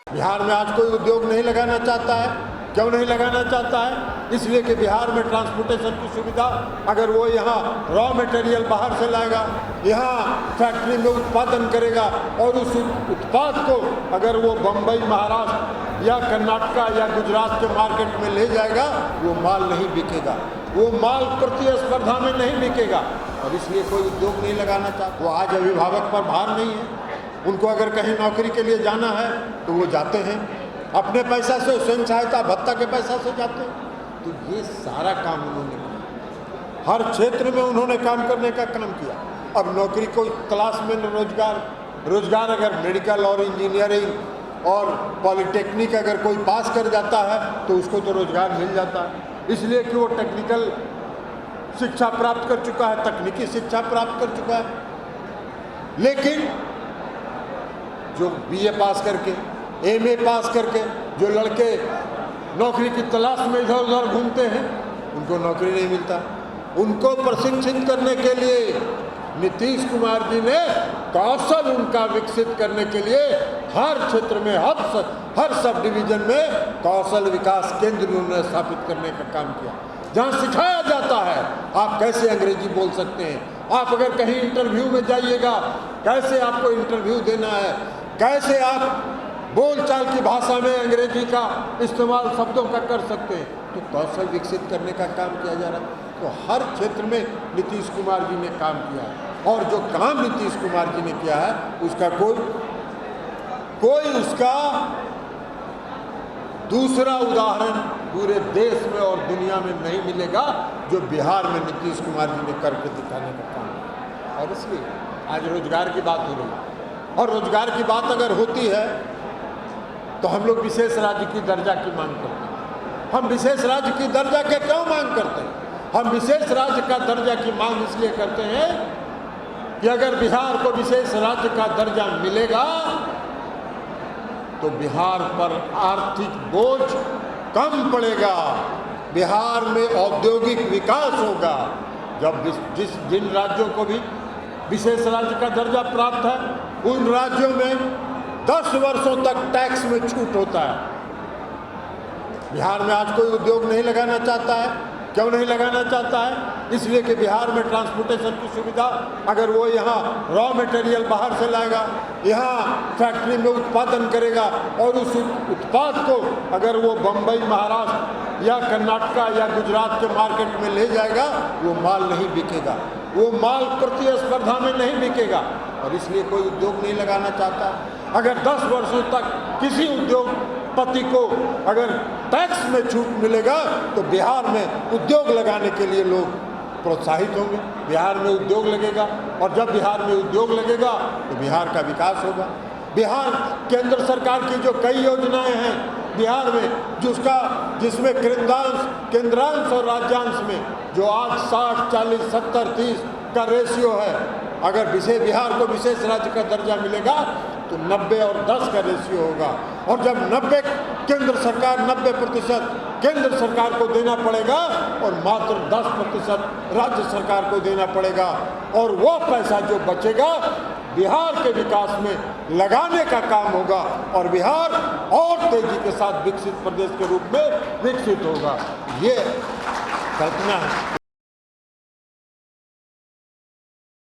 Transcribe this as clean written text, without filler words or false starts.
बिहार में आज कोई उद्योग नहीं लगाना चाहता है। क्यों नहीं लगाना चाहता है? इसलिए कि बिहार में ट्रांसपोर्टेशन की सुविधा, अगर वो यहाँ रॉ मटेरियल बाहर से लाएगा, यहाँ फैक्ट्री में उत्पादन करेगा और उस उत्पाद को अगर वो बम्बई, महाराष्ट्र या कर्नाटका या गुजरात के मार्केट में ले जाएगा, वो माल नहीं बिकेगा, वो माल प्रतिस्पर्धा में नहीं बिकेगा और इसलिए कोई उद्योग नहीं लगाना चाहता। वो आज अभिभावक पर भार नहीं है, उनको अगर कहीं नौकरी के लिए जाना है तो वो जाते हैं अपने पैसा से, स्वयं सहायता भत्ता के पैसा से जाते हैं। तो ये सारा काम उन्होंने किया, हर क्षेत्र में उन्होंने काम करने का काम किया। अब नौकरी को तलाश में रोजगार अगर मेडिकल और इंजीनियरिंग और पॉलिटेक्निक अगर कोई पास कर जाता है तो उसको तो रोजगार मिल जाता है, इसलिए कि वो टेक्निकल शिक्षा प्राप्त कर चुका है, तकनीकी शिक्षा प्राप्त कर चुका है। लेकिन जो बीए पास करके, एमए पास करके जो लड़के नौकरी की तलाश में इधर उधर घूमते हैं, उनको नौकरी नहीं मिलता। उनको प्रशिक्षित करने के लिए नीतीश कुमार जी ने कौशल उनका विकसित करने के लिए हर क्षेत्र में, हर सब डिवीजन में कौशल विकास केंद्र उन्होंने स्थापित करने का काम किया, जहाँ सिखाया जाता है आप कैसे अंग्रेजी बोल सकते हैं, आप अगर कहीं इंटरव्यू में जाइएगा कैसे आपको इंटरव्यू देना है, कैसे आप बोलचाल की भाषा में अंग्रेजी का इस्तेमाल शब्दों का कर सकते हैं। तो कौशल विकसित करने का काम किया जा रहा है। तो हर क्षेत्र में नीतीश कुमार जी ने काम किया है और जो काम नीतीश कुमार जी ने किया है उसका कोई उसका दूसरा उदाहरण पूरे देश में और दुनिया में नहीं मिलेगा जो बिहार में नीतीश कुमार जी ने करके दिखाने का काम किया। और इसलिए आज रोजगार की बात हो रही है और रोजगार की बात अगर होती है तो हम लोग विशेष राज्य की दर्जा की मांग करते हैं। हम विशेष राज्य की दर्जा के क्यों मांग करते हैं? हम विशेष राज्य का दर्जा की मांग इसलिए करते हैं कि अगर बिहार को विशेष राज्य का दर्जा मिलेगा तो बिहार पर आर्थिक बोझ कम पड़ेगा, बिहार में औद्योगिक विकास होगा। जब जिन राज्यों को भी विशेष राज्य का दर्जा प्राप्त है उन राज्यों में 10 वर्षों तक टैक्स में छूट होता है। बिहार में आज कोई उद्योग नहीं लगाना चाहता है। क्यों नहीं लगाना चाहता है? इसलिए कि बिहार में ट्रांसपोर्टेशन की सुविधा, अगर वो यहाँ रॉ मटेरियल बाहर से लाएगा, यहाँ फैक्ट्री में उत्पादन करेगा और उस उत्पाद को अगर वो बम्बई, महाराष्ट्र या कर्नाटका या गुजरात के मार्केट में ले जाएगा, वो माल नहीं बिकेगा, वो माल प्रतिस्पर्धा में नहीं बिकेगा और इसलिए कोई उद्योग नहीं लगाना चाहता। अगर 10 वर्षों तक किसी उद्योगपति को अगर टैक्स में छूट मिलेगा तो बिहार में उद्योग लगाने के लिए लोग प्रोत्साहित होंगे, बिहार में उद्योग लगेगा और जब बिहार में उद्योग लगेगा तो बिहार का विकास होगा। बिहार केंद्र सरकार की जो कई योजनाएं हैं बिहार में, जिसमें केंद्रांश और राज्यांश में जो आज 60, 40, 70, 30 का रेशियो है, अगर बिहार को विशेष राज्य का दर्जा मिलेगा तो 90 और 10 का रेशियो होगा और जब 90 90% केंद्र सरकार को देना पड़ेगा और मात्र 10% राज्य सरकार को देना पड़ेगा और वो पैसा जो बचेगा बिहार के विकास में लगाने का काम होगा और बिहार और तेजी के साथ विकसित प्रदेश के रूप में विकसित होगा। ये कल्पना है।